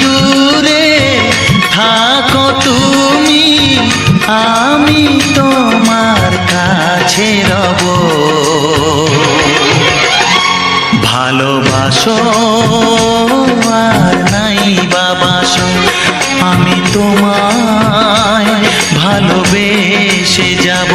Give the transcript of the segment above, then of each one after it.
দূরে থাকো তুমি, আমি তোমার কাছে রব। ভালোবাসো আর নাই বাবাসো, আমি তোমায় ভালোবেসে যাব।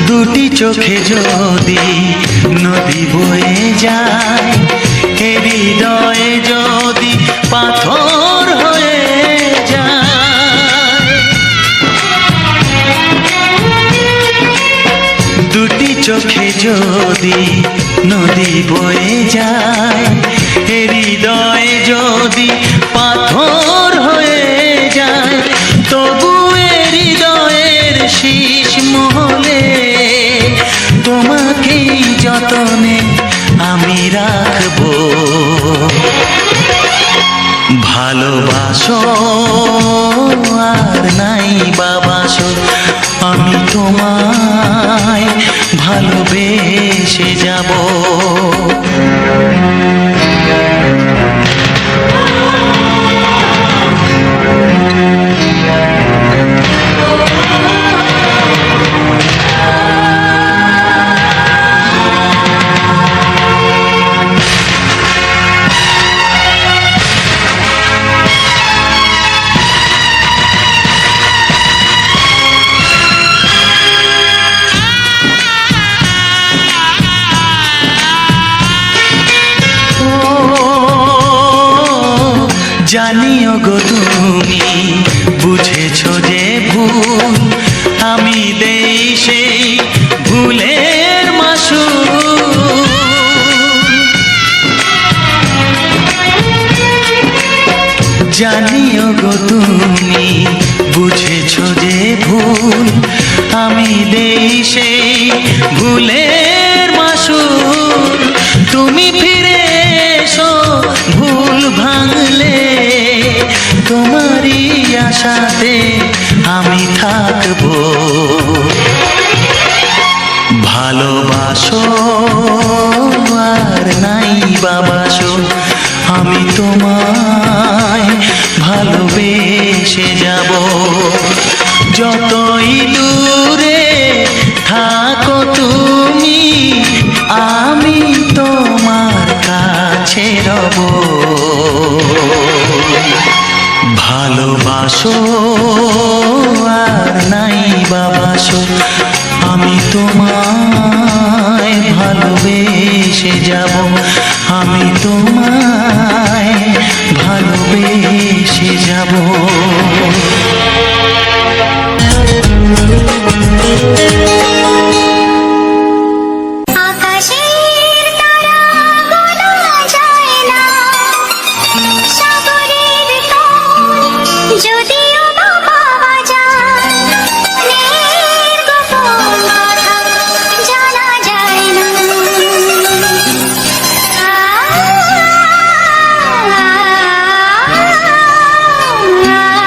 দুটি চোখে যদি নদী বয়ে যায়, হৃদয়ে যদি পাথর হয়ে যায়। দুটি চোখে যদি নদী বয়ে যায়, হৃদয়ে যদি পাথর হয়ে যায়, তবু হৃদয়ের শীষ মহলে তোমাকেই যতনে আমি রাখবো। ভালোবাসো আর নাই বাবাসো, আমি তোমায় ভালোবেসে যাব। জানিও গো তুমি বুঝেছো যে ভুল, আমি দেই সেই ভুলের মাসুল। জানিও গো তুমি বুঝেছো যে ভুল, আমি দেই সেই ভুলের মাসুল। তুমি ফিরে এসো ভুল ভাঙলে, তোমারই আশাতে আমি থাকবো। ভালোবাসো আর নাই বাবাসো, আমি তোমায় ভালোবেসে যাব। যতই দূরে থাকো তুমি, আমি তোমার কাছে রব। ভালোবাসো আর নাই বাবাসো, আমি তোমায় ভালোবেসে যাব। আমি তোমায় ভালোবেসে যাব। Ah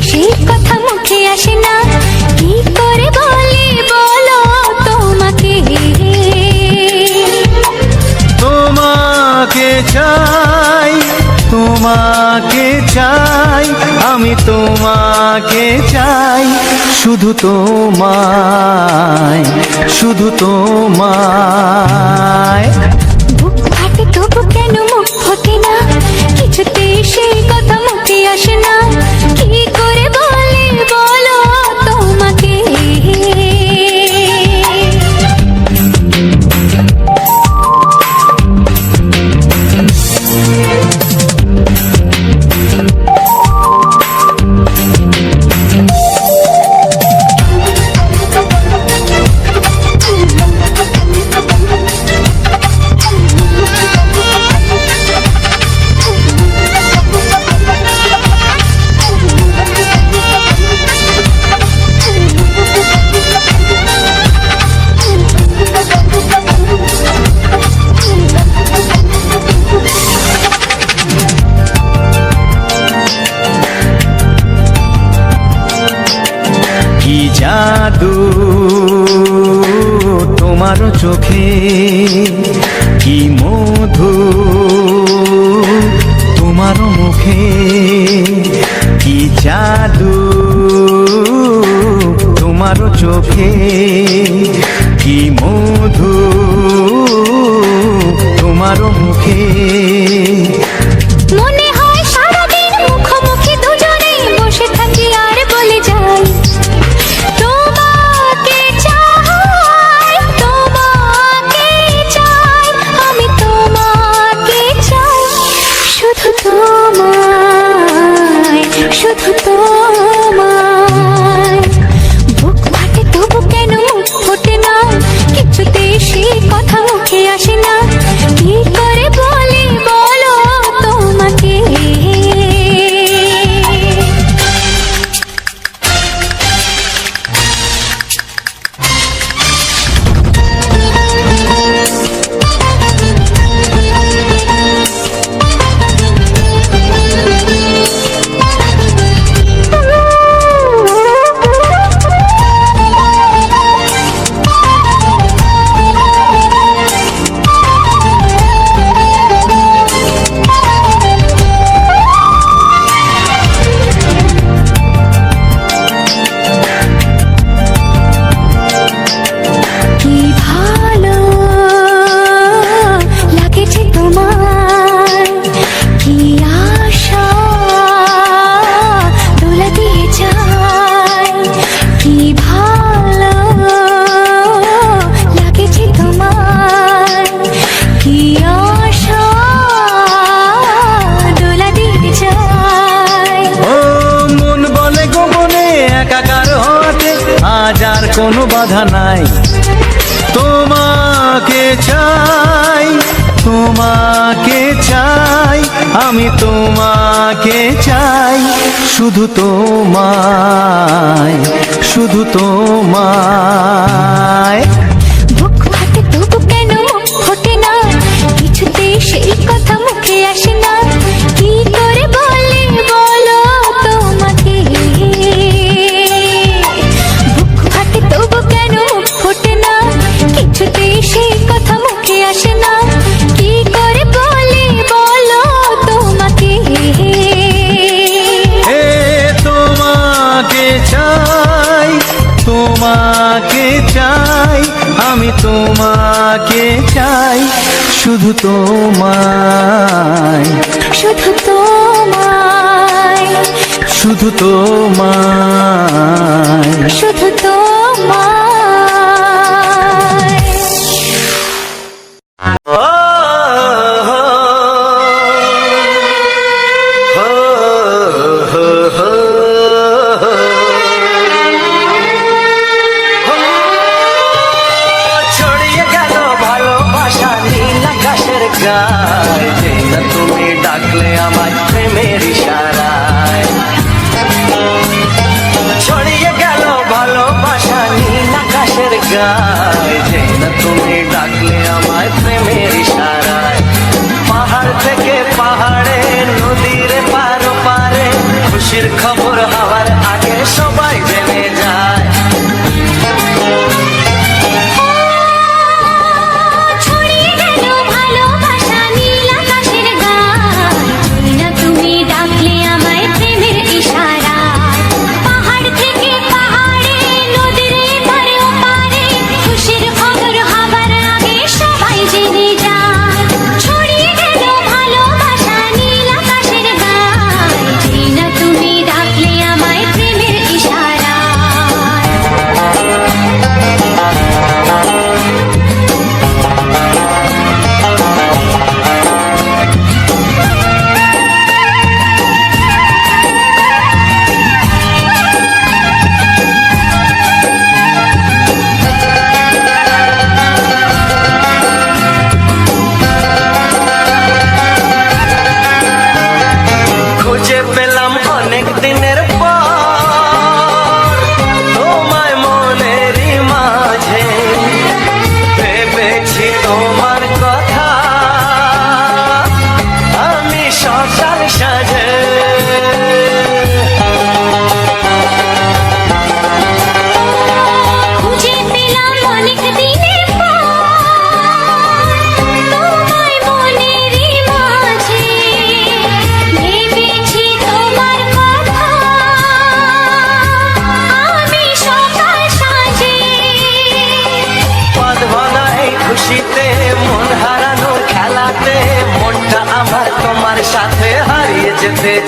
সেই কথা মুখে আসে না, কি করে বলি বলো তোমাকে। তোমাকে চাই, তোমাকে চাই, আমি তোমাকে চাই, শুধু তোমায়, শুধু তোমায়। বুক ফাটে তবু কেন মুখ ফোটে না, কিছুতে সেই কথা মুখে আসে না, কি করে বলি বলো তোমাকে। কি জাদু তোমার চোখে, কি মধু তোমার মুখে, কি জাদু তোমার চোখে, কি মধু তোমার মুখে। মনে হয় সারাদিন মুখোমুখি দুজনে বসে থাকি আর বলে যাই, তোমাকে চাই, তোমাকে চাই, আমি তোমাকে চাই, শুধু তোমায়, শুধু তোমায়। বুক ফাটে তবু কেন মুখ ফোটে না, কিছুতে সেই কথা মুখে আসে না, কি করে বলি বলো তোমাকে। কি ভালো লাগেছে তোমার, কি আশা দোলা দিয়ে যায়, কি ভালো লাগেছে তোমার, কি আশা দোলা দিয়ে যায়। ও মন বলে গোপনে একাকার হতে আজ আর কোনো বাধা নাই, তোমাকে চাই, তোমাকে চাই, আমি তোমাকে চাই, শুধু তোমায়, শুধু তোমায়। বুক ফাটে তবু কেন মুখ ফোটে না, কিছুতে সেই কথা মুখে আসে না, কি করে বলি বলো তোমাকে। বুক ফাটে তবু কেন মুখ ফোটে না, কিছুতে সেই কথা মুখে আসে না, কি করে বলি বলো তোমাকে। এ তোমাকে চাই, তোমাকে চাই, আমি তোমাকে চাই, শুধু তোমায়, শুধু তোমায়, শুধু তোমায়, শুধু তোমায়। ছড়িয়ে গেল ভালোবাসা নীল আকাশের গায়ে, তুমি ডাকলে আমার প্রেমের ইশারায়। ছড়িয়ে গেল ভালোবাসা নীল আকাশের গায়ে, তুমি ডাকলে আমার প্রেমের ইশারায়। পাহাড় থেকে পাহাড়ে, নদীর পার পারে, খুশির খবর হওয়ার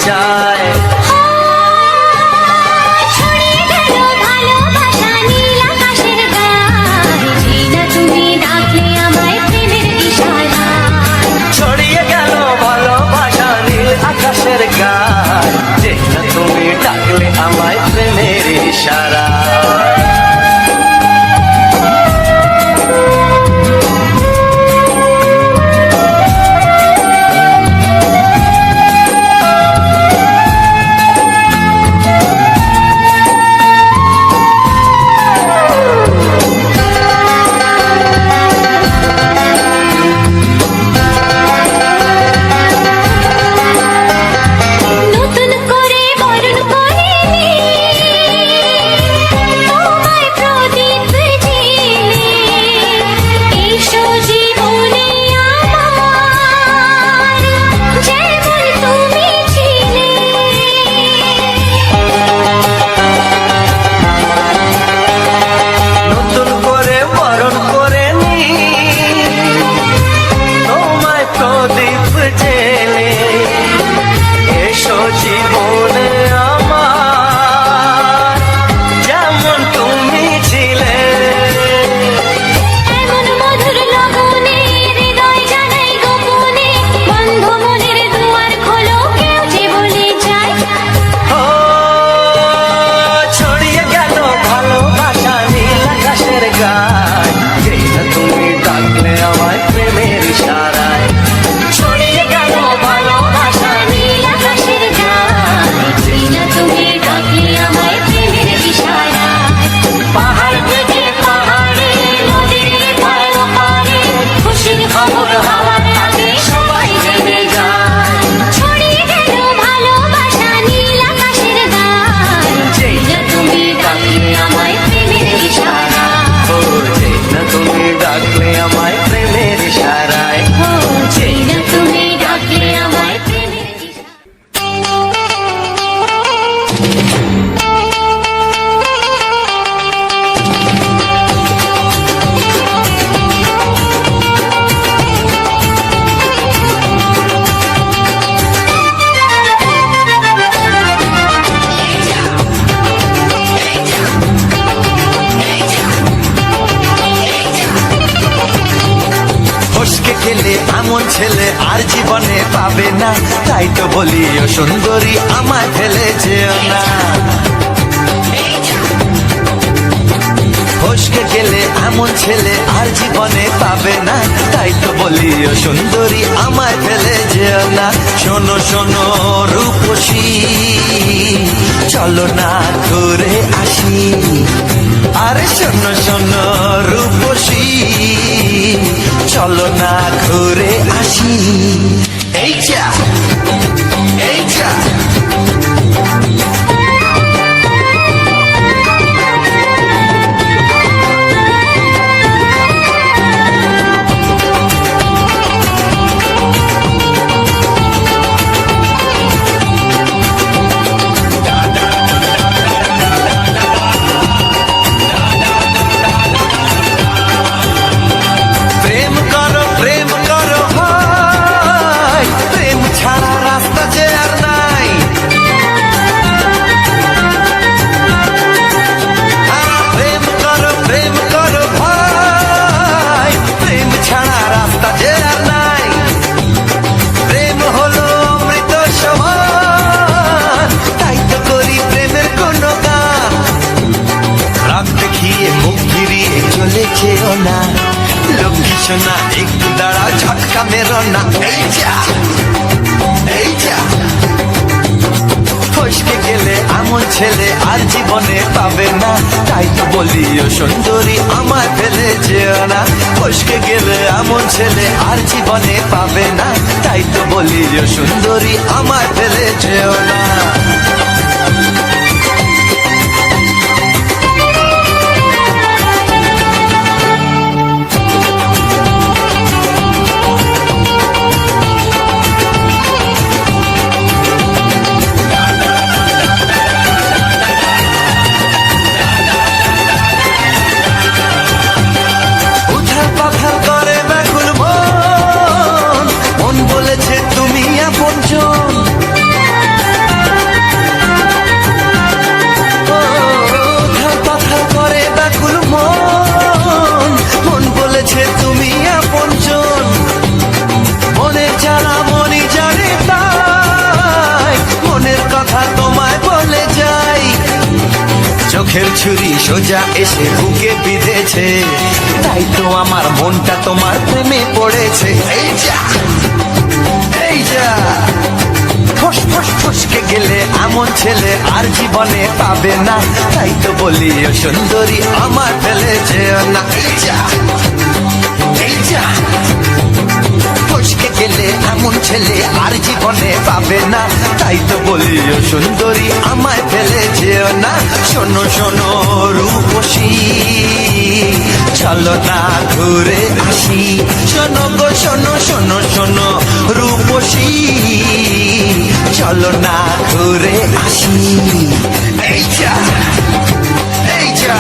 চায়। ছড়িয়ে গেল ভালোবাসা নীল আকাশের গায়ে, চেনা তুমি ডাকলে আমায় প্রেমের ইশারায়। ছড়িয়ে গেল ভালোবাসা নীল আকাশের গায়, যে না তুমি ডাকলে আমায় প্রেমের ইশারা। নতুন করে বরণ করে নে, তোমায় প্রদীপ জেলে, এসো জীবনে আমার, যেমন তুমি ছিলে। নতুন করে বরণ করে নি তোমায় প্রদীপ জেলে, এসো জীবনে আমার, যেমন তুমি ছিলে। এমন মধুর লগনে হৃদয় জানাই গোপনে, বন্ধ মনের দুয়ার খোলো, কেউ যে বলে যায়। ও ছড়িয়ে গেল ভালোবাসা নীল আকাশের গায়, যেই না তুমি ডাকলে আমায় প্রেমের ইশারায়। ছড়িয়ে গেল ভালোবাসা নীল আকাশের গায়, যেই না তুমি ডাকলে আমায় প্রেমের ইশারায়। পাহাড় থেকে পাহাড়ে, নদীর পার ওপারে, খুশির খবর হওয়ার আগে সবাই জেনে যায়। ছড়িয়ে গেল ভালোবাসা নীল আকাশের গায়ে, যেই না তুমি ডাকলে আমায় প্রেমের ইশারায়। ও যেই না তুমি ডাকলে আমায় প্রেমের ইশারায়। ও যেই না তুমি ডাকলে আমায় প্রেমের ইশারায়। ফসকে গেলে এমন ছেলে আর জীবনে পাবে না, তাই তো বলি ও সুন্দরী আমায় ফেলে যেও না। ফসকে গেলে এমন ছেলে আর জীবনে পাবে না, তাই তো বলি ও সুন্দরী আমায় ফেলে যেও না। শোনো শোনো রূপসী, চলো না ঘুরে আসি। আরে শোনো শোনো রূপসী, চলো না ঘুরে আসি। এই যা এই যা প্রেম করো ভাই, প্রেম ছাড়া রাস্তা যে আর নাই। প্রেম করো ভাই, প্রেম ছাড়া রাস্তা যে আর নাই। প্রেম হলো অমৃত সমান, তাই তো করি প্রেমের কোনো গান। রাগ দেখিয়ে মুখ ফিরিয়ে চলে যেও না, লক্ষ্মী সোনা একটু দাঁড়াও, ঝটকা মেরো না। এই যা এই যা ফসকে গেলে এমন ছেলে আর জীবনে পাবে না, তাই তো বলি ও সুন্দরী আমায় ফেলে যেও না। ফসকে গেলে এমন ছেলে আর জীবনে পাবে না, তাই তো বলি ও সুন্দরী আমায় ফেলে যেও না। চোখের ছুরি সোজা এসে বুকে বিঁধেছে, তাই তো আমার মনটা তোমার প্রেমে পড়েছে। এই যা এই যা, ফস ফস ফসকে গেলে এমন ছেলে আর জীবনে পাবে না, তাই তো বলি ও সুন্দরী আমার ফেলে যেও না। এই যা এই যা, ফসকে গেলে এমন ছেলে আর জীবনে পাবে না, তাই তো বলি ও সুন্দরী আমায় ফেলে যেও না। শোনো শোনো রূপসী, চলো না ঘুরে আসি, শোনো গো শোনো শোনো শোনো রূপসী, চলো না ঘুরে আসি। এই যা এই যা,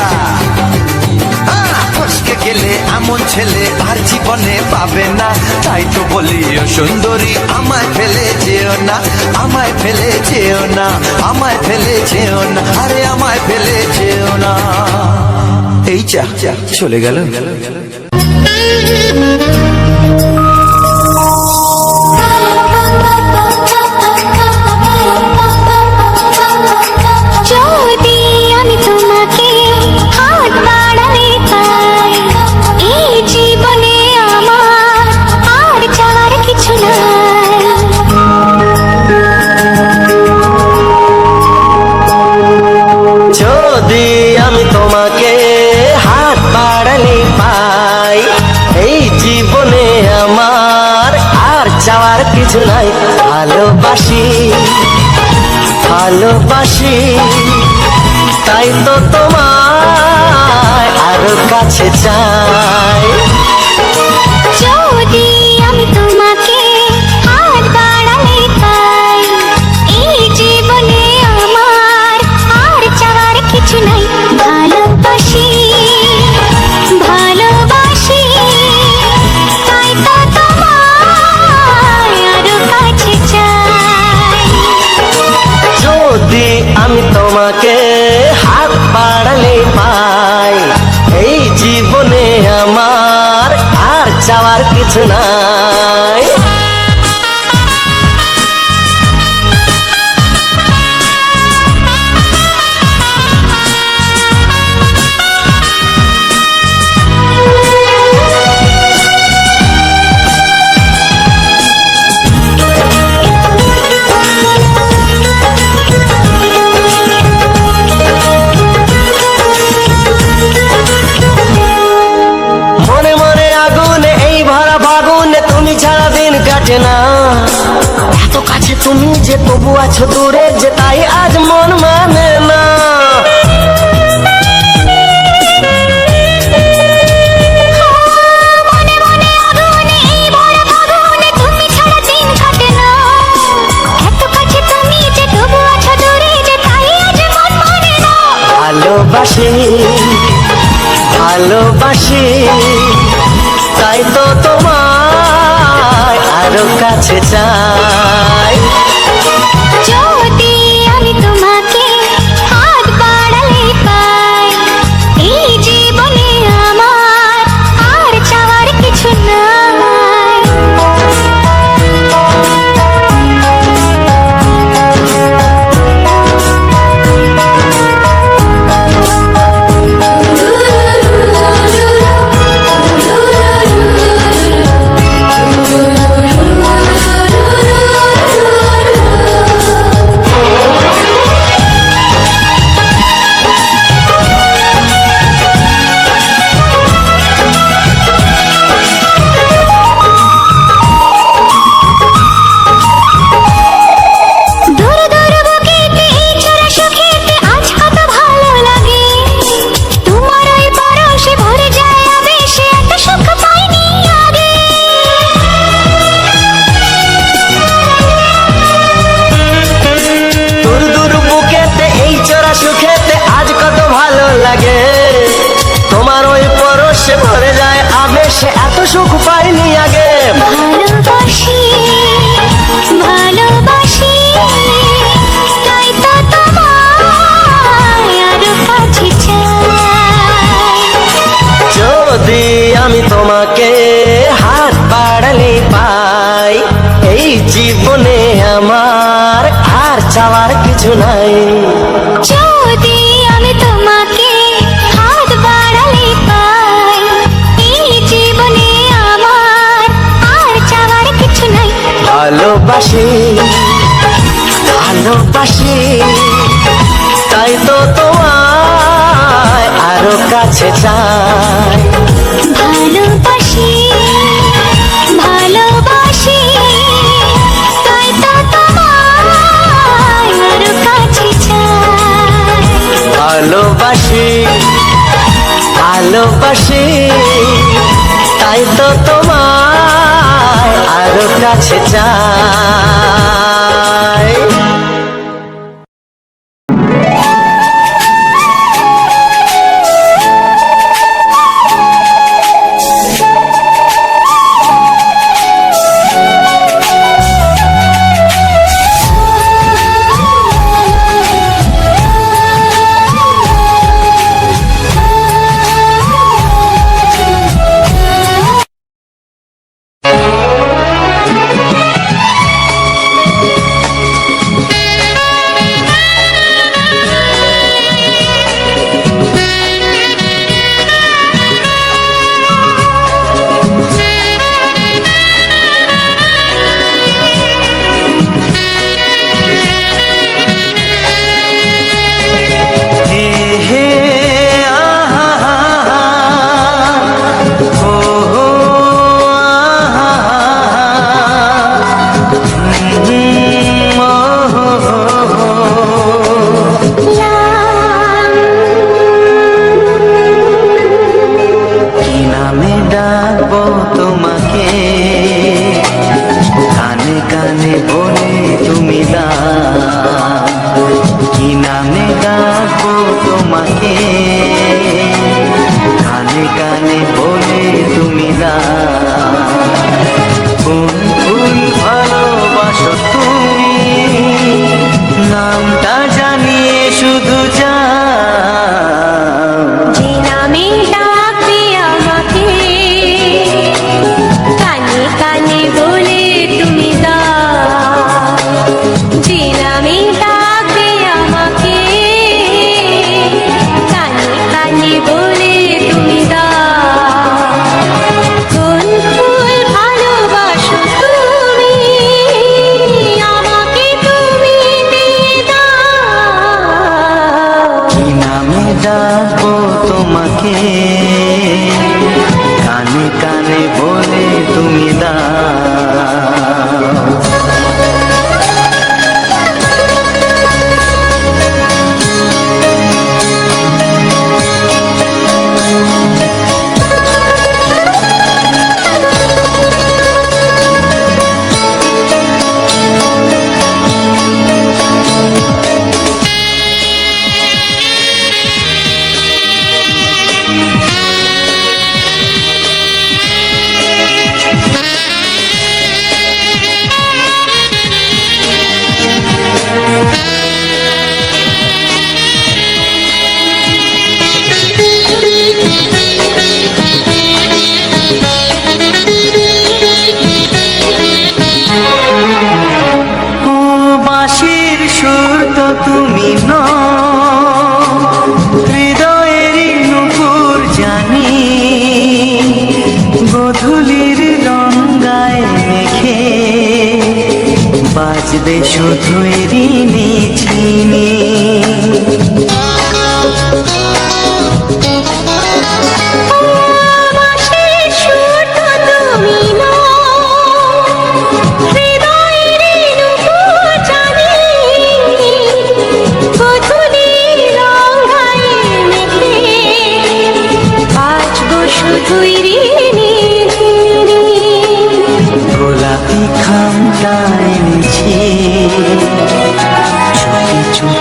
ফসকে গেলে এমন ছেলে আর জীবনে পাবে না, তাই তো বলি ও সুন্দরী আমায় ফেলে যেও না, আমায় ফেলে যেও না, আমায় ফেলে যেও না, আরে আমায় ফেলে যেও না। এই যা চলে গেল। যদি আমি তোমাকে হাত বাড়ালে পাই, এই জীবনে আমার আর চাওয়ার কিছু নাই। যদি আমি তোমাকে হাত বাড়ালে পাই, এই জীবনে আমার আর চাওয়ার কিছু নাই। ভালোবাসি ভালোবাসি, তাই তো তোমায় আরো কাছে চাই। যদি আমি তোমাকে হাত বাড়ালে পাই, এই জীবনে আমার আর চাওয়ার কিছু নাই। ভালোবাসি ভালোবাসি, তাই তো তোমায় আরো কাছে চাই। যদি আমি তোমাকে হাত বাড়ালে পাই, এই জীবনে আমার আর চাওয়ার কিছু নাই। মনে মনে আগুনে এই ভরা ফাগুনে তুমি ছাড়া দিন কাটে না, এত কাছে তুমি যে তবু আছো দূরে, যে তাই আজ মন মানে না। মনে মনে আগুনে এই ভরা ফাগুনে তুমি ছাড়া দিন কাটে না, এত কাছে তুমি যে তবু আছো দূরে, যে তাই আজ মন মানে না। ভালোবাসি ভালোবাসি, তাই তো তোমায় আরো কাছে চাই। যদি আমি তোমাকে হাত বাড়ালে পাই, এই জীবনে আমার আর চাওয়ার কিছু নাই। সুখ পাইনি আগে। ভালোবাসি ভালোবাসি, তাই তো তোমায় আরো কাছে চাই। যদি আমি তোমাকে হাত বাড়ালে পাই, এই জীবনে আমার আর চাওয়ার কিছু নাই। যদি আমি তোমাকে ভালোবাসি ভালোবাসি, তাই তো তোমায় আরো কাছে চাই। ভালোবাসি ভালোবাসি, তাই তো তোমায় আরো কাছে চাই। ভালোবাসি ভালোবাসি, তাই তো তোমায় আরো কাছে চাই। বাজবে শুধুই ঋণী ঝিনি। গোলাপি খামটা এনেছি, চুপি চুপি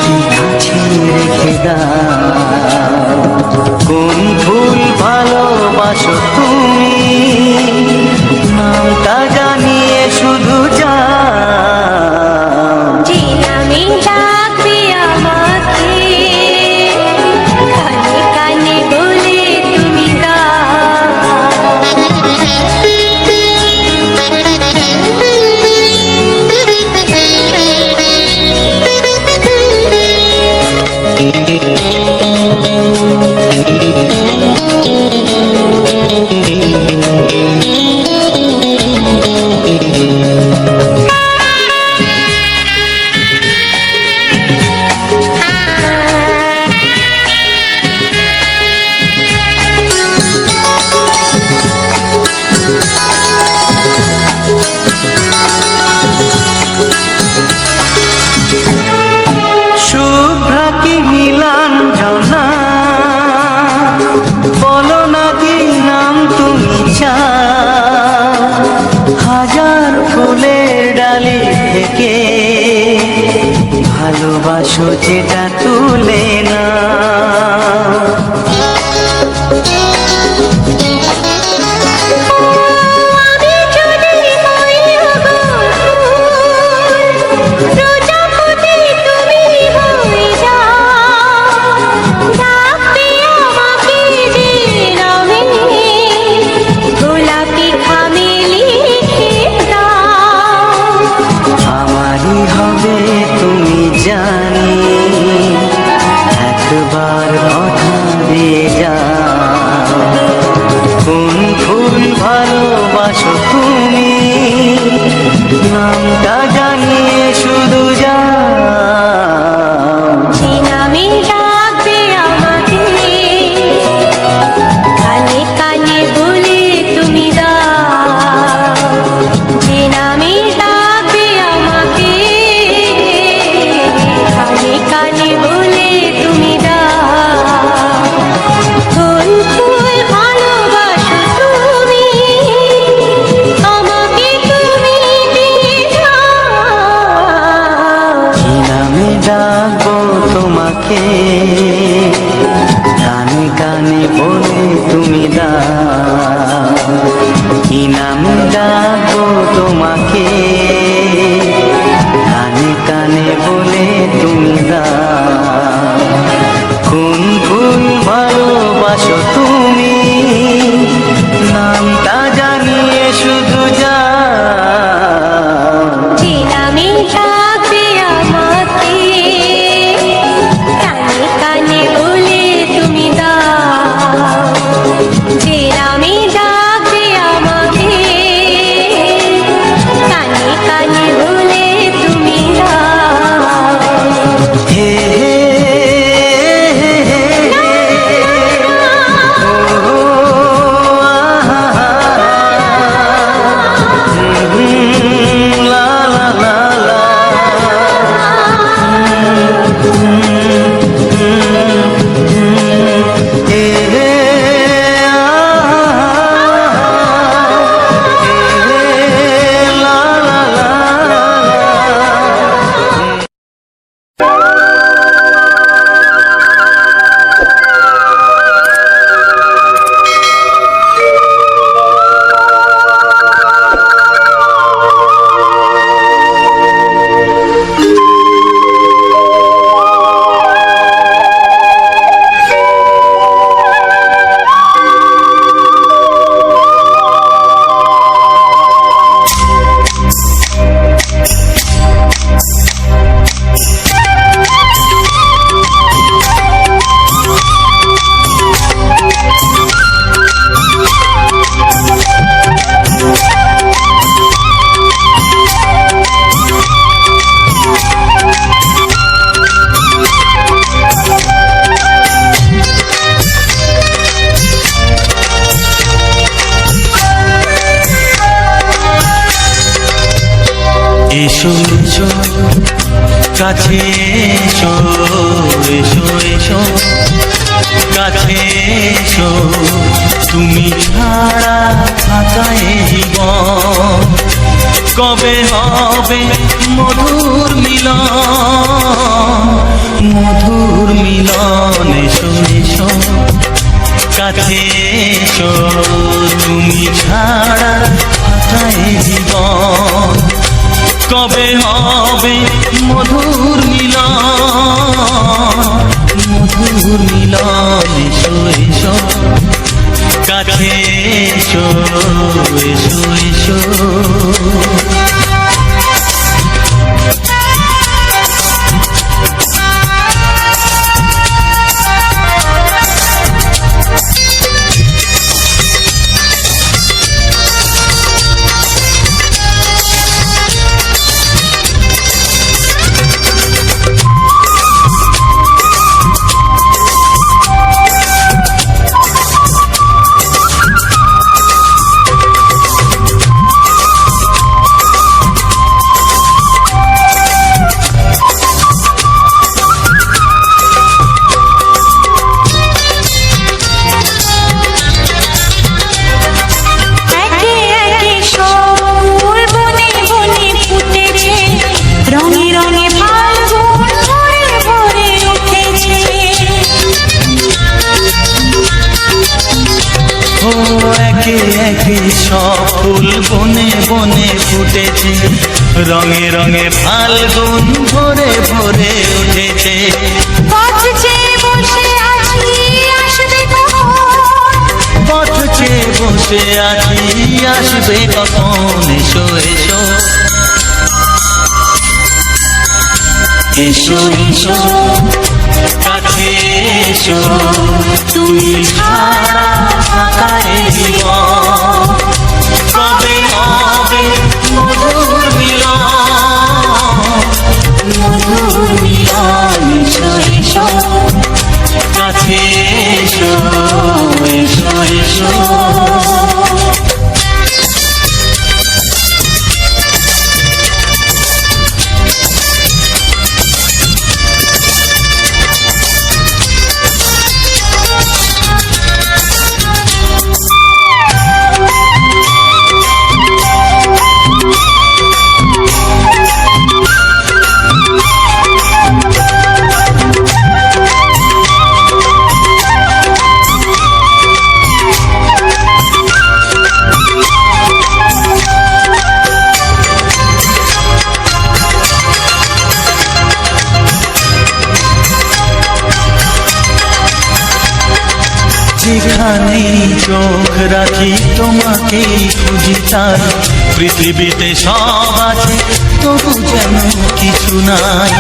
থেকে ভালোবাসো যেটা তুলে না। আমি যদি হই প্রজাপতি তুমি হয়ে যাও, ডাকবে আমাকে যে নামে, গোলাপি খামে লিখে দাও। আমারই হবে তুমি জানি, একবার কথা দিয়ে যাও। কোন ফুল ভালোবাসো তুমি, নামটা জানিয়ে শুধু যাও। যে নামে ডাকবে আমাকে, কানে কানে বলে তুমি দাও। যে নামে ডাকবে আমাকে, কানে কানে বলে তুমি দাও। কোন ফুল ভালোবাসো তুমি, আমাকে তুমি দিয়ে যাও। কি নামে ডাকবো তোমাকে, কানে কানে বলে তুমি দাও। কি নামে ডাকবো তোমাকে, কানে কানে বলে তুমি দাও। কোন ফুল ভালোবাসো তুমি, নামটা জানিয়ে শুধু যাও। যে নামে ডাকবে আমাকে, কানে কানে বলে তুমি দাও। যে নামে ডাকবে আমাকে, কানে কানে বলে তুমি দাও। হে হে হে হে হে, ও আহা হা, লা লা লা লা, হে হে আহা, হে লা লা লা লা। এসো এসো কাছে এসো, এসো এসো কাছে এসো, তুমি ছাড়া থাকা এ জীবন কবে হবে মধুর মিলন, মধুর মিলন। এসো এসো কাছে এসো, তুমি ছাড়া থাকা এ জীবন কবে হবে মধুর মিলন, মধুর মিলন। এসো এসো কাছে এসো, এসো এসো। বনে ফুটেছে, রঙে রঙে ফাল্গুন ভরে ভরে উঠেছে। পথ চেয়ে বসে আছি আসবে কখন, পথ চেয়ে বসে আছি আসবে কখন, এসো এসো এসো এসো কাছে এসো, তুমি ছাড়া ফাঁকা এ জীবন, কবে হবে মধুর মিলন, মধুর মিলন, এসো এসো কাছে এসো, এসো এসো। যেখানেই চোখ রাখি তোমাকেই খুঁজি তাই, পৃথিবীতে সব আছে তবু যেন কিছু নাই।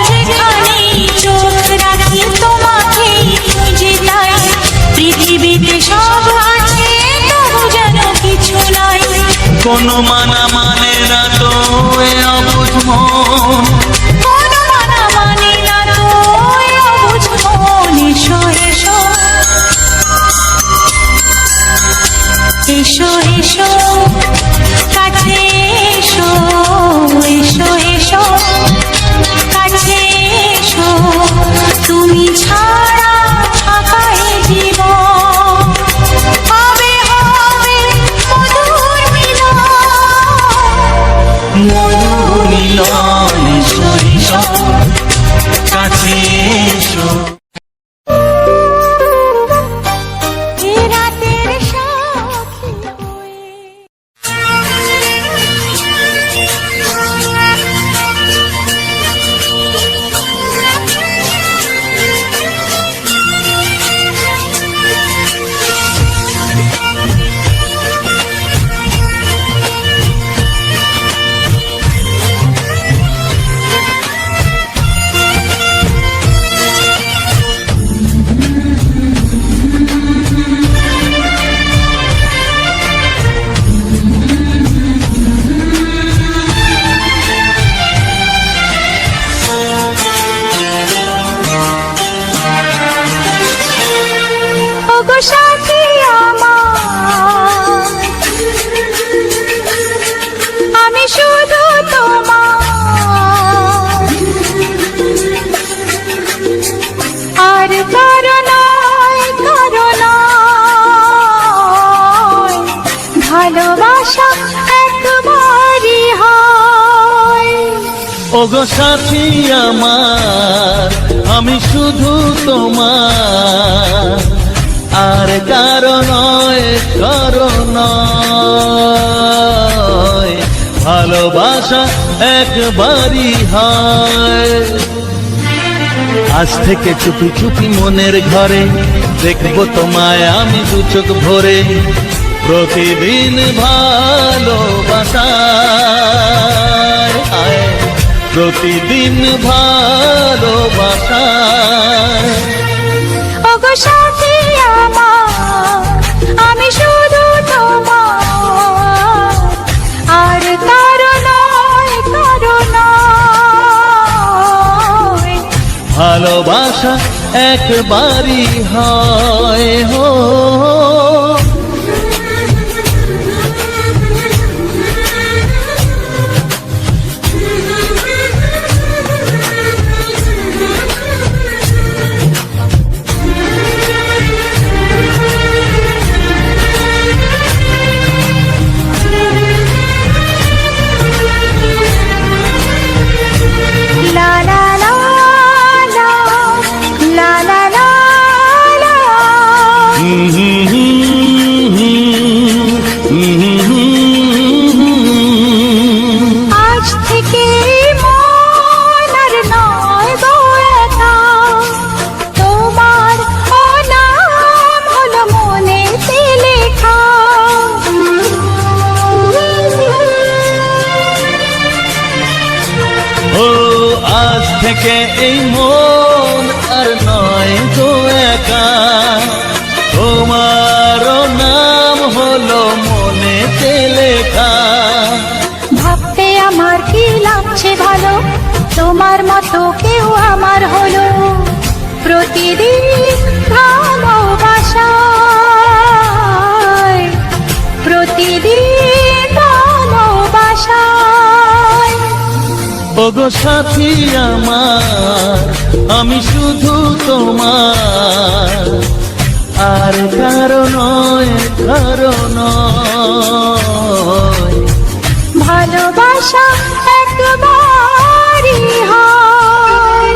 যেখানেই চোখ রাখি তোমাকেই খুঁজি তাই, পৃথিবীতে সব আছে তবু যেন কিছু নাই। কোনো মানা মানে না তো এ অবুঝ মন, কোনো মানা মানে না তো এ অবুঝ মন, এসো এসো এসো এসো কাছে এসো, এসো এসো কাছে এসো, তুমি ছাড়া ফাঁকা এ জীবন, হবে হবে মধুর মিলন, মধুর মিলন, এসো এসো কাছে এসো। এ রাতের সাক্ষী হয়ে। ওগো সাথী আমার, আমি শুধু তোমার, আর কারো নয়, কারো নয়, ভালোবাসা একবারই হয়। ওগো সাথী আমার, আমি শুধু তোমার, আর কারো নয়, কারো নয়, ভালোবাসা একবারই হয়। আজ থেকে চুপি চুপি মনের ঘরে দেখবো তোমায় আমি দু চোখ ভরে, প্রতিদিন ভালোবাসায়, প্রতিদিন ভালোবাসায়। ওগো সাথী আমার, আমি শুধু তোমার, আর কারো নয়, কারো নয়, ভালোবাসা একবারই হয় হো। লা লা লা লা, লা লা লা লা। ও আজ থেকে এই মন আর নয় গো একা, তোমারও নাম হলো মনেতে লেখা। ভাবতে আমার কি লাগছে ভালো, তোমার মতো কেউ আমার হলো। প্রতিদিন ভালোবাসায়, প্রতিদিন ভালোবাসায়। ওগো সাথী আমার, আমি শুধু তোমার, আর কারো নয়, কারো নয়। ভালোবাসা একবারই হয়।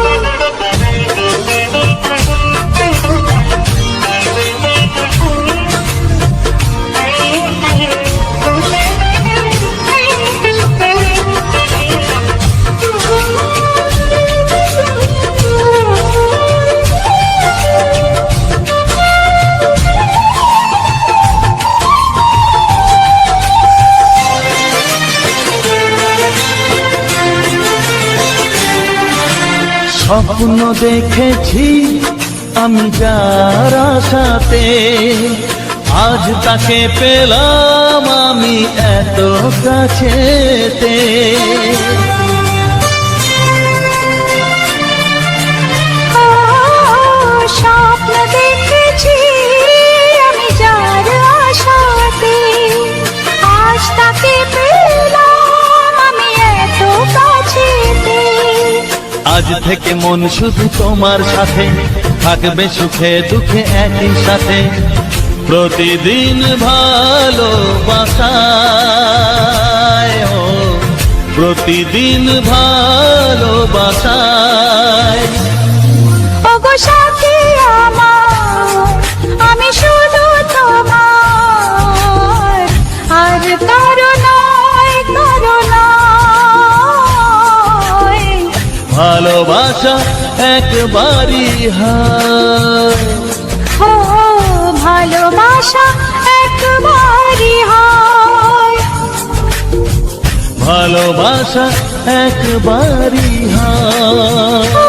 স্বপ্ন দেখেছি আমি যার আশাতে, আজ তাকে পেলাম আমি এত কাছেতে। স্বপ্ন দেখেছি আমি যার আশাতে, আজ তাকে পেলাম আমি এত কাছেতে। আজ থেকে মন শুধু তোমার সাথে, থাকবে সুখে দুঃখে একই সাথে। প্রতিদিন ভালোবাসায়, ও প্রতিদিন ভালোবাসায়। ওগো সাথী আমার, আমি শুধু তোমার, আর কারো নয়, কারো নয়। ভালোবাসা একবারই হয়, ও ভালোবাসা একবারই হয়। ভালোবাসা একবারই হয়। ও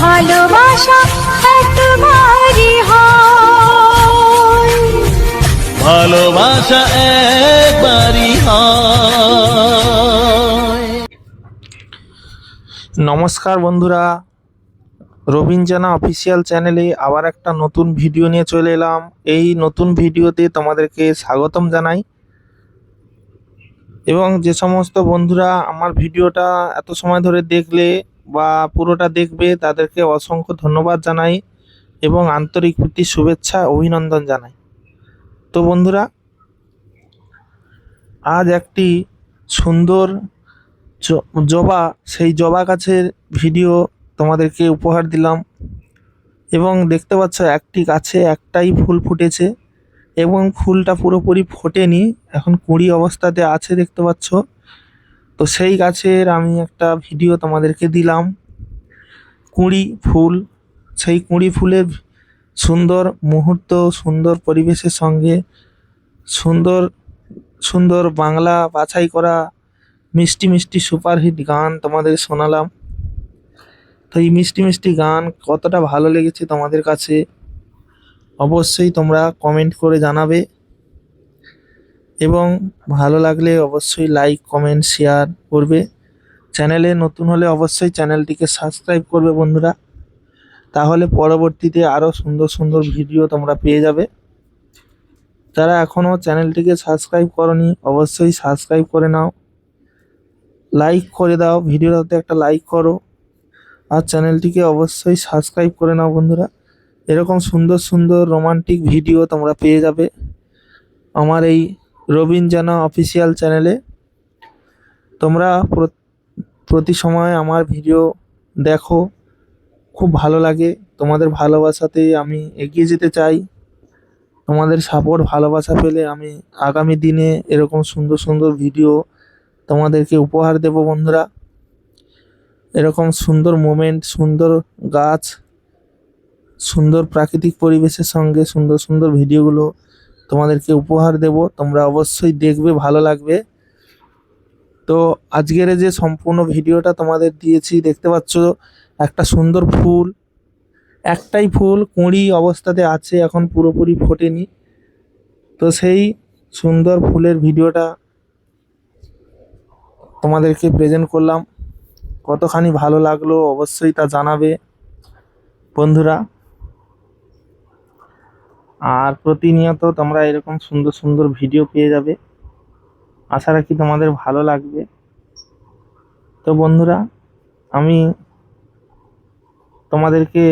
ভালোবাসা একবারই হয়। ভালোবাসা একবারই হয়। নমস্কার বন্ধুরা, রবিন জানা অফিসিয়াল চ্যানেলে আবার একটা নতুন ভিডিও নিয়ে চলে এলাম। এই নতুন ভিডিওতে তোমাদেরকে স্বাগতম জানাই, এবং যে সমস্ত বন্ধুরা আমার ভিডিওটা এত সময় ধরে দেখলে বা পুরোটা দেখবে তাদেরকে অসংখ্য ধন্যবাদ জানাই এবং আন্তরিক প্রীতি শুভেচ্ছা অভিনন্দন জানাই। তো বন্ধুরা, আজ একটি সুন্দর জবা, সেই জবা গাছের ভিডিও তোমাদেরকে উপহার দিলাম। এবং দেখতে পাচ্ছ একটি গাছে একটাই ফুল ফুটেছে এবং ফুলটা পুরোপুরি ফোটেনি, এখন কুঁড়ি অবস্থাতে আছে দেখতে পাচ্ছ। তো সেই গাছের আমি একটা ভিডিও তোমাদেরকে দিলাম, কুঁড়ি ফুল। সেই কুঁড়ি ফুলের সুন্দর মুহূর্ত, সুন্দর পরিবেশের সঙ্গে সুন্দর সুন্দর বাংলা বাছাই করা মিষ্টি মিষ্টি সুপারহিট গান তোমাদের শোনালাম। তো এই মিষ্টি মিষ্টি গান কতটা ভালো লেগেছে তোমাদের কাছে অবশ্যই তোমরা কমেন্ট করে জানাবে, এবং ভালো লাগলে অবশ্যই লাইক কমেন্ট শেয়ার করবে। চ্যানেলে নতুন হলে অবশ্যই চ্যানেলটিকে সাবস্ক্রাইব করবে বন্ধুরা, তাহলে পরবর্তীতে আরও সুন্দর সুন্দর ভিডিও তোমরা পেয়ে যাবে। যারা এখনও চ্যানেলটিকে সাবস্ক্রাইব করনি অবশ্যই সাবস্ক্রাইব করে নাও, লাইক করে দাও, ভিডিওটাতে একটা লাইক করো, আর চ্যানেলটিকে অবশ্যই সাবস্ক্রাইব করে নাও বন্ধুরা। এরকম সুন্দর সুন্দর রোমান্টিক ভিডিও তোমরা পেয়ে যাবে আমার এই রবিন জানা অফিসিয়াল চ্যানেলে। তোমরা প্রতি সময় আমার ভিডিও দেখো, খুব ভালো লাগে। তোমাদের ভালোবাসাতেই আমি এগিয়ে যেতে চাই। তোমাদের সাপোর্ট ভালোবাসা পেলে আমি আগামী দিনে এরকম সুন্দর সুন্দর ভিডিও তোমাদেরকে উপহার দেব বন্ধুরা। এরকম সুন্দর মোমেন্ট, সুন্দর গাছ, সুন্দর প্রাকৃতিক পরিবেশের সঙ্গে সুন্দর সুন্দর ভিডিওগুলো তোমাদেরকে উপহার দেব। তোমরা অবশ্যই দেখবে, ভালো লাগবে। তো আজকের এই যে সম্পূর্ণ ভিডিওটা তোমাদের দিয়েছি, দেখতে পাচ্ছ একটা সুন্দর ফুল, একটাই ফুল কুঁড়ি অবস্থাতে আছে, এখন পুরোপুরি ফোটেনি। তো সেই সুন্দর ফুলের ভিডিওটা তোমাদেরকে প্রেজেন্ট করলাম। কতখানি ভালো লাগলো অবশ্যই তা জানাবে বন্ধুরা। আর প্রতিনিয়ত তোমরা এরকম সুন্দর সুন্দর ভিডিও পেয়ে যাবে, আশা রাখি তোমাদের ভালো লাগবে। তো বন্ধুরা, আমি তোমাদেরকে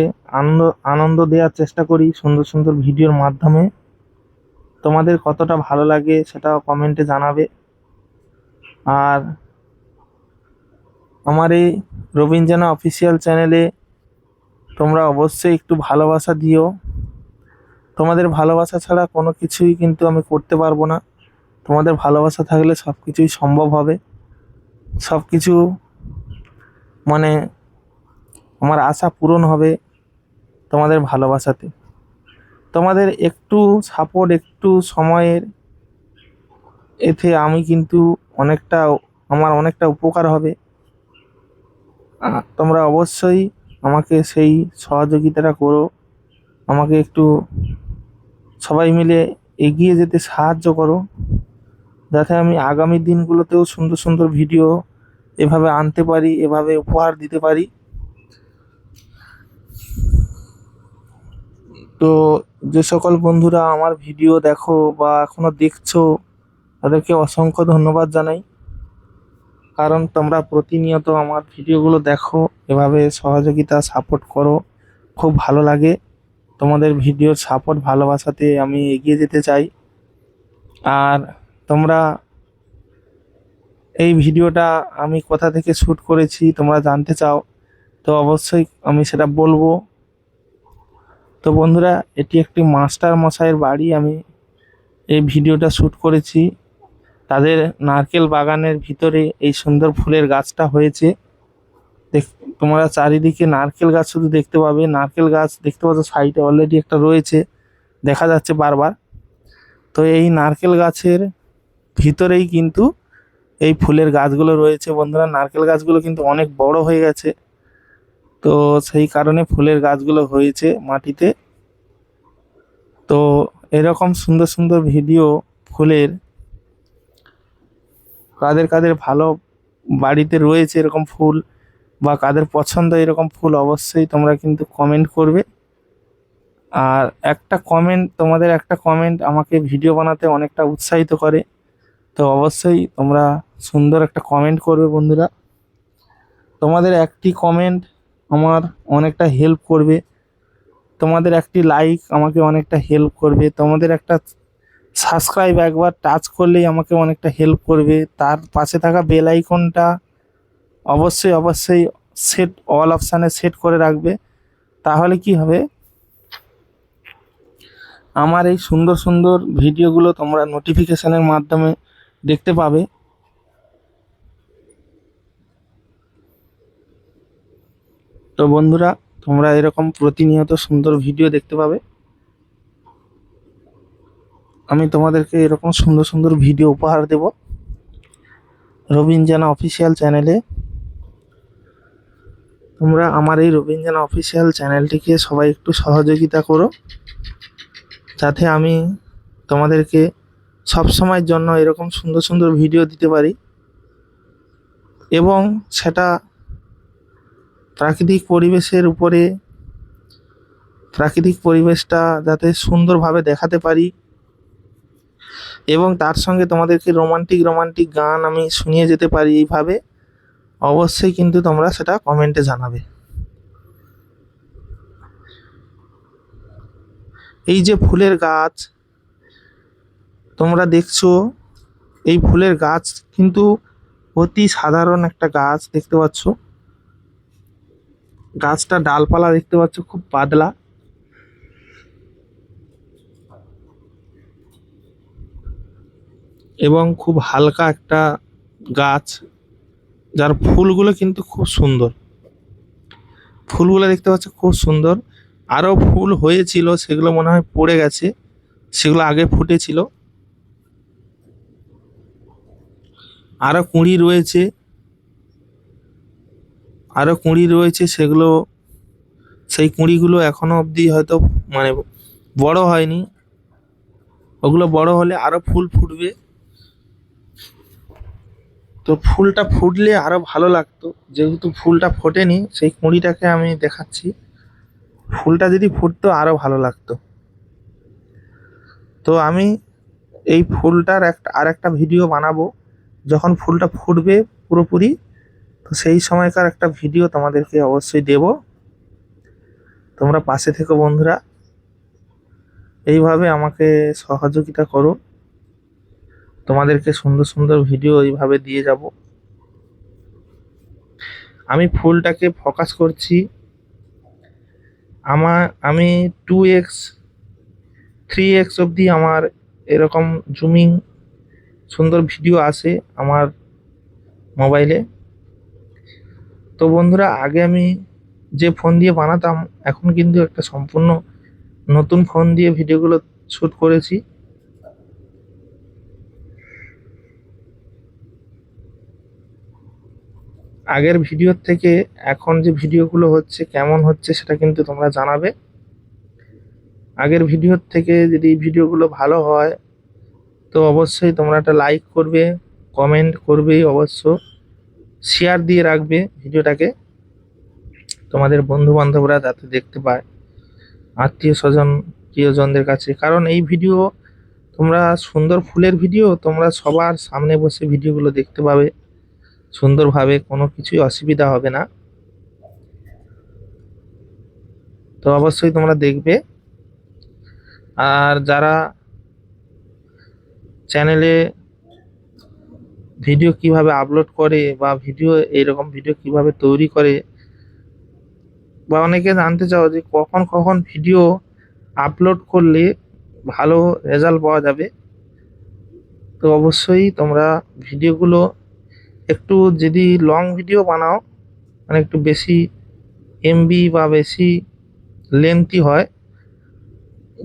আনন্দ দেওয়ার চেষ্টা করি সুন্দর সুন্দর ভিডিওর মাধ্যমে। তোমাদের কতটা ভালো লাগে সেটা কমেন্টে জানাবে। আর আমার এই রবিন জানা অফিসিয়াল চ্যানেলে তোমরা অবশ্যই একটু ভালোবাসা দিও। তোমাদের ভালোবাসা ছাড়া কোনো কিছুই কিন্তু আমি করতে পারবো না। তোমাদের ভালোবাসা থাকলে সব কিছুই সম্ভব হবে, সব কিছু মানে আমার আশা পূরণ হবে তোমাদের ভালোবাসাতে। তোমাদের একটু সাপোর্ট, একটু সময়ের এতে আমি কিন্তু আমার অনেকটা উপকার হবে। তোমরা অবশ্যই আমাকে সেই সহযোগিতাটা করো, আমাকে একটু সবাই মিলে এগিয়ে যেতে সাহায্য করো, যাতে আমি আগামী দিনগুলোতেও সুন্দর সুন্দর ভিডিও এভাবে আনতে পারি, এভাবে উপহার দিতে পারি। তো যে সকল বন্ধুরা আমার ভিডিও দেখো বা এখনো দেখছো, তাদেরকে অসংখ্য ধন্যবাদ জানাই। কারণ তোমরা প্রতিনিয়ত আমার ভিডিওগুলো দেখো, এভাবে সহযোগিতা সাপোর্ট করো, খুব ভালো লাগে। তোমাদের ভিডিওর সাপোর্ট ভালোবাসাতে আমি এগিয়ে যেতে চাই। আর তোমরা এই ভিডিওটা আমি কোথা থেকে শ্যুট করেছি তোমরা জানতে চাও, তো অবশ্যই আমি সেটা বলবো। তো বন্ধুরা, এটি একটি মাস্টার মশাইয়ের বাড়ি, আমি এই ভিডিওটা শ্যুট করেছি। তাদের নারকেল বাগানের ভিতরে এই সুন্দর ফুলের গাছটা হয়েছে। তোমরা চারিদিকে নারকেল গাছ শুধু দেখতে পাবে, নারকেল গাছ দেখতে পাচ্ছ সাইডে অলরেডি একটা রয়েছে, দেখা যাচ্ছে বারবার। তো এই নারকেল গাছের ভিতরেই কিন্তু এই ফুলের গাছগুলো রয়েছে বন্ধুরা। নারকেল গাছগুলো কিন্তু অনেক বড় হয়ে গেছে, তো সেই কারণে ফুলের গাছগুলো হয়েছে মাটিতে। তো এরকম সুন্দর সুন্দর ভিডিও ফুলের কাদের কাদের ভালো বাড়িতে রয়েছে এরকম ফুল, বা কাদের পছন্দ এরকম ফুল, অবশ্যই তোমরা কিন্তু কমেন্ট করবে। আর তোমাদের একটা কমেন্ট আমাকে ভিডিও বানাতে অনেকটা উৎসাহিত করে। তো অবশ্যই তোমরা সুন্দর একটা কমেন্ট করবে বন্ধুরা। তোমাদের একটি কমেন্ট আমার অনেকটা হেল্প করবে, তোমাদের একটি লাইক আমাকে অনেকটা হেল্প করবে, তোমাদের একটা সাবস্ক্রাইব একবার টাচ করলেই আমাকে অনেকটা হেল্প করবে। তার পাশে থাকা বেল আইকনটা অবশ্যই অবশ্যই অল অপশানে সেট করে রাখবে। তাহলে কি হবে, আমার এই সুন্দর সুন্দর ভিডিওগুলো তোমরা নোটিফিকেশনের মাধ্যমে দেখতে পাবে। তো বন্ধুরা, তোমরা এরকম প্রতিনিয়ত সুন্দর ভিডিও দেখতে পাবে। আমি তোমাদেরকে এরকম সুন্দর সুন্দর ভিডিও উপহার দেব রবিন জানা অফিসিয়াল চ্যানেলে। তোমরা আমার এই রবিন জানা অফিসিয়াল চ্যানেলটিকে সবাই একটু সহযোগিতা করো, যাতে আমি তোমাদেরকে সব সময়ের জন্য এরকম সুন্দর সুন্দর ভিডিও দিতে পারি, এবং সেটা প্রাকৃতিক পরিবেশের উপরে, প্রাকৃতিক পরিবেশটা যাতে সুন্দরভাবে দেখাতে পারি, এবং তার সঙ্গে তোমাদেরকে রোমান্টিক রোমান্টিক গান আমি শুনিয়ে যেতে পারি এইভাবে। অবশ্যই কিন্তু তোমরা সেটা কমেন্টে জানাবে। এই যে ফুলের গাছ তোমরা দেখছো, এই ফুলের গাছ কিন্তু অতি সাধারণ একটা গাছ, দেখতে পাচ্ছ গাছটা ডালপালা দেখতে পাচ্ছ খুব পাতলা, এবং খুব হালকা একটা গাছ, যার ফুলগুলো কিন্তু খুব সুন্দর। ফুলগুলো দেখতে পাচ্ছ খুব সুন্দর। আরও ফুল হয়েছিল, সেগুলো মনে হয় পড়ে গেছে, সেগুলো আগে ফুটেছিল। আরও কুঁড়ি রয়েছে, সেগুলো সেই কুঁড়িগুলো এখনো অবধি হয়তো মানে বড় হয়নি। ওগুলো বড় হলে আরো ফুল ফুটবে। তো ফুলটা ফুটলে আরো ভালো লাগতো, যেহেতু ফুলটা ফোটেনি সেই কুঁড়িটাকে আমি দেখাচ্ছি। ফুলটা যদি ফুটতো আরো ভালো লাগতো। তো আমি এই ফুলটার একটা ভিডিও বানাবো যখন ফুলটা ফুটবে পুরোপুরি। তো সেই সময়কার একটা ভিডিও তোমাদেরকে অবশ্যই দেব। তোমরা পাশে থেকো বন্ধুরা, এইভাবে আমাকে সহযোগিতা করো। তোমাদেরকে সুন্দর সুন্দর ভিডিও এইভাবে দিয়ে যাব। আমি ফুলটাকে ফোকাস করছি। আমি 2x 3x অবধি আমার এরকম জুমিং সুন্দর ভিডিও আসে আমার মোবাইলে। তো বন্ধুরা, আগে আমি যে ফোন দিয়ে বানাতাম, এখন কিন্তু একটা সম্পূর্ণ নতুন ফোন দিয়ে ভিডিওগুলো শ্যুট করেছি। আগের ভিডিওর থেকে এখন যে ভিডিওগুলো হচ্ছে কেমন হচ্ছে সেটা কিন্তু তোমরা জানাবে। আগের ভিডিওর থেকে যদি ভিডিওগুলো ভালো হয় তো অবশ্যই তোমরা একটা লাইক করবে, কমেন্ট করবে, অবশ্য শেয়ার দিয়ে রাখবে ভিডিওটাকে, তোমাদের বন্ধু বান্ধবরা যাতে দেখতে পায়, আত্মীয় স্বজন প্রিয়জনদের কাছে। কারণ এই ভিডিও তোমরা সুন্দর ফুলের ভিডিও, তোমরা সবার সামনে বসে ভিডিওগুলো দেখতে পাবে সুন্দরভাবে, কোনো কিছুই অসুবিধা হবে না। তো অবশ্যই তোমরা দেখবে। আর যারা চ্যানেলে ভিডিও কিভাবে আপলোড করে বা এইরকম ভিডিও কিভাবে তৈরি করে, বা অনেকে জানতে চাও যে কখন কখন ভিডিও আপলোড করলে ভালো রেজাল্ট পাওয়া যাবে, তো অবশ্যই তোমরা ভিডিওগুলো একটু যদি লং ভিডিও বানাও, মানে একটু বেশি এমবি বা বেশি লেন্থি হয়,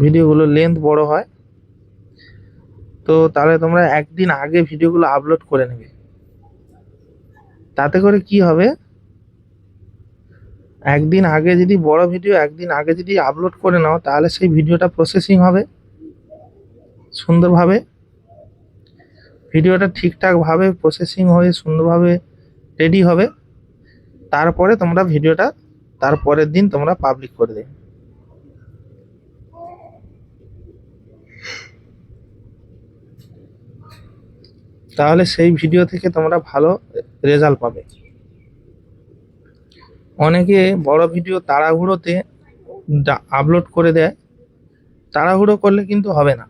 ভিডিওগুলো লেন্থ বড় হয়, তো তাহলে তোমরা একদিন আগে ভিডিওগুলো আপলোড করে নেবে। তাতে করে কি হবে, একদিন আগে যদি বড় ভিডিও একদিন আগে যদি আপলোড করে নাও, তাহলে সেই ভিডিওটা প্রসেসিং হবে সুন্দরভাবে, ভিডিওটা ঠিকঠাকভাবে প্রসেসিং হয়ে সুন্দরভাবে রেডি হবে। তারপরে তোমরা ভিডিওটা তারপরের দিন তোমরা পাবলিক করে দেবে। তাহলে সেই ভিডিও থেকে তোমরা ভালো রেজাল্ট পাবে। অনেকে বড় ভিডিও তাড়াহুড়োতে আপলোড করে দেয়, তাড়াহুড়ো করলে কিন্তু হবে না।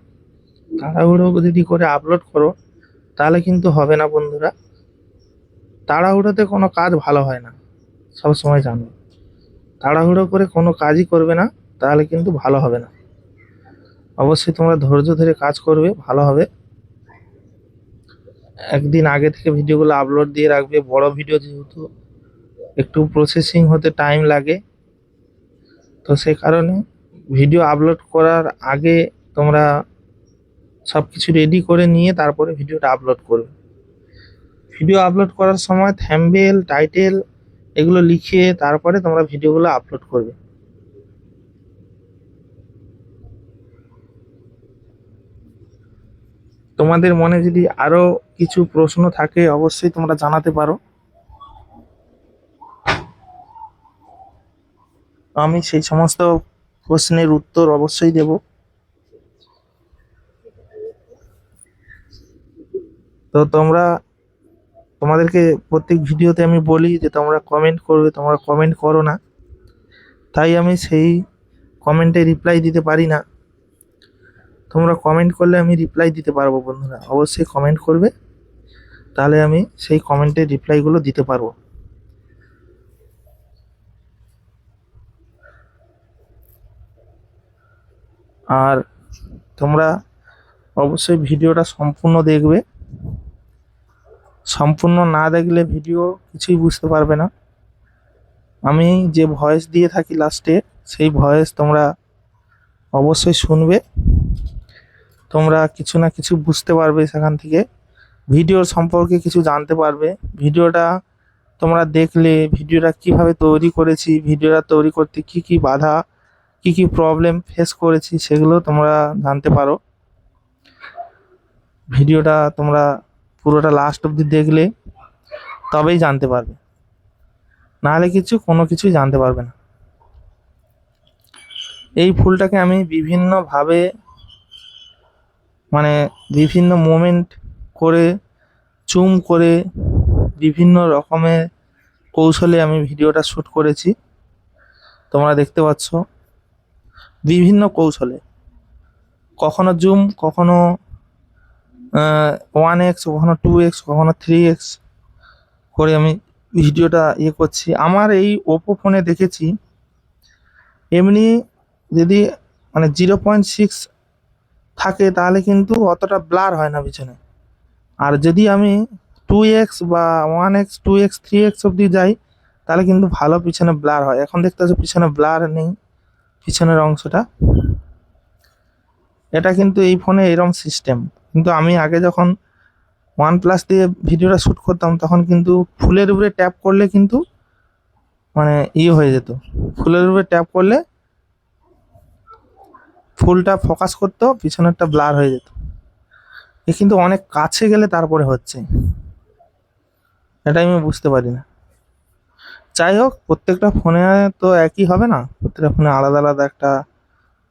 তাড়াহুড়ো যদি করে আপলোড করো তাহলে কিন্তু হবে না বন্ধুরা। তাড়াহুড়োতে কোনো কাজ ভালো হয় না, সব সময় জানো। তাড়াহুড়ো করে কোনো কাজই করবে না, তাহলে কিন্তু ভালো হবে না। অবশ্যই তোমরা ধৈর্য ধরে কাজ করবে, ভালো হবে। একদিন আগে থেকে ভিডিওগুলো আপলোড দিয়ে রাখবে। বড় ভিডিও যেহেতু একটু প্রসেসিং হতে টাইম লাগে, তো সেই কারণে ভিডিও আপলোড করার আগে তোমরা সব কিছু রেডি করে নিয়ে তারপরে ভিডিওটা আপলোড করবে। ভিডিও আপলোড করার সময় থাম্বনেল, টাইটেল এগুলো লিখে তারপরে তোমরা ভিডিওগুলো আপলোড করবে। তোমাদের মনে যদি আরো কিছু প্রশ্ন থাকে অবশ্যই তোমরা জানাতে পারো, আমি সেই সমস্ত প্রশ্নের উত্তর অবশ্যই দেব। তো তোমাদেরকে প্রত্যেক ভিডিওতে আমি বলি যে তোমরা কমেন্ট করবে, তোমরা কমেন্ট করো না, তাই আমি সেই কমেন্টে রিপ্লাই দিতে পারি না। তোমরা কমেন্ট করলে আমি রিপ্লাই দিতে পারবো বন্ধুরা, অবশ্যই কমেন্ট করবে, তাহলে আমি সেই কমেন্টের রিপ্লাইগুলো দিতে পারবো। আর তোমরা অবশ্যই ভিডিওটা সম্পূর্ণ দেখবে। সম্পূর্ণ না দেখলে ভিডিও কিছুই বুঝতে পারবে না। আমি যে ভয়েস দিয়ে থাকি লাস্টে, সেই ভয়েস তোমরা অবশ্যই শুনবে, তোমরা কিছু না কিছু বুঝতে পারবে সেখান থেকে। ভিডিওর সম্পর্কে কিছু জানতে পারবে। ভিডিওটা তোমরা দেখলে ভিডিওটা কিভাবে তৈরি করেছি, ভিডিওটা তৈরি করতে কি কি বাধা, কি কি প্রবলেম ফেস করেছি সেগুলো তোমরা জানতে পারো। ভিডিওটা তোমরা পুরোটা লাস্ট অবধি দেখলে তবেই জানতে পারবে, নাহলে কোনো কিছুই জানতে পারবে না। এই ফুলটাকে আমি বিভিন্নভাবে মানে বিভিন্ন মোমেন্ট করে জুম করে বিভিন্ন রকমের কৌশলে আমি ভিডিওটা শ্যুট করেছি, তোমরা দেখতে পাচ্ছ। বিভিন্ন কৌশলে, কখনো জুম, কখনো 1x, কখনো 2x, কখনো 3x করে আমি ভিডিওটা করছি। আমার এই ওপো ফোনে দেখেছি এমনি যদি মানে 0.6 থাকে তাহলে কিন্তু অতটা ব্লার হয় না পিছনে। আর যদি আমি 2x বা 1x, 2x, 3x অবধি যাই তাহলে কিন্তু ভালো পিছনে ব্লার হয়। এখন দেখতে পাচ্ছ পিছনে ব্লার নেই, পিছনের অংশটা। এটা কিন্তু এই ফোনে এরকম সিস্টেম। কিন্তু আমি আগে যখন OnePlus দিয়ে ভিডিওটা শ্যুট করতাম তখন কিন্তু ফুলের উপরে ট্যাপ করলে কিন্তু মানে হয়ে যেত। ফুলের উপরে ট্যাপ করলে ফুলটা ফোকাস করতো, পিছনেরটা ব্লার হয়ে যেত। এ কিন্তু অনেক কাছে গেলে তারপরে হচ্ছে, এটা আমি বুঝতে পারি না। যাই হোক, প্রত্যেকটা ফোনে তো একই হবে না, প্রত্যেকটা ফোনে আলাদা আলাদা একটা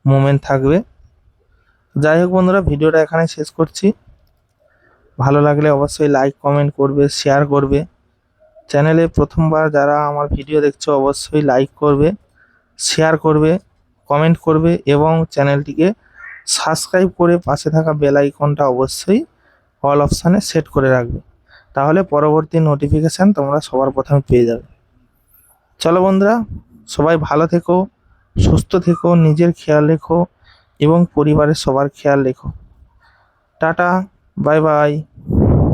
মোমেন্ট থাকবে। যাই হোক বন্ধুরা, ভিডিওটা এখানে শেষ করছি। ভালো লাগলে অবশ্যই লাইক, কমেন্ট করবে, শেয়ার করবে। চ্যানেলে প্রথমবার যারা আমার ভিডিও দেখছো অবশ্যই লাইক করবে, শেয়ার করবে, কমেন্ট করবে এবং চ্যানেলটিকে সাবস্ক্রাইব করে পাশে থাকা বেল আইকনটা অবশ্যই অল অপশানে সেট করে রাখবে, তাহলে পরবর্তী নোটিফিকেশান তোমরা সবার প্রথমে পেয়ে যাবে। চলো বন্ধুরা, সবাই ভালো থেকো, সুস্থ থেকো, নিজের খেয়াল রেখো এবং পরিবারের সবার খেয়াল রেখো। Tata, bye bye.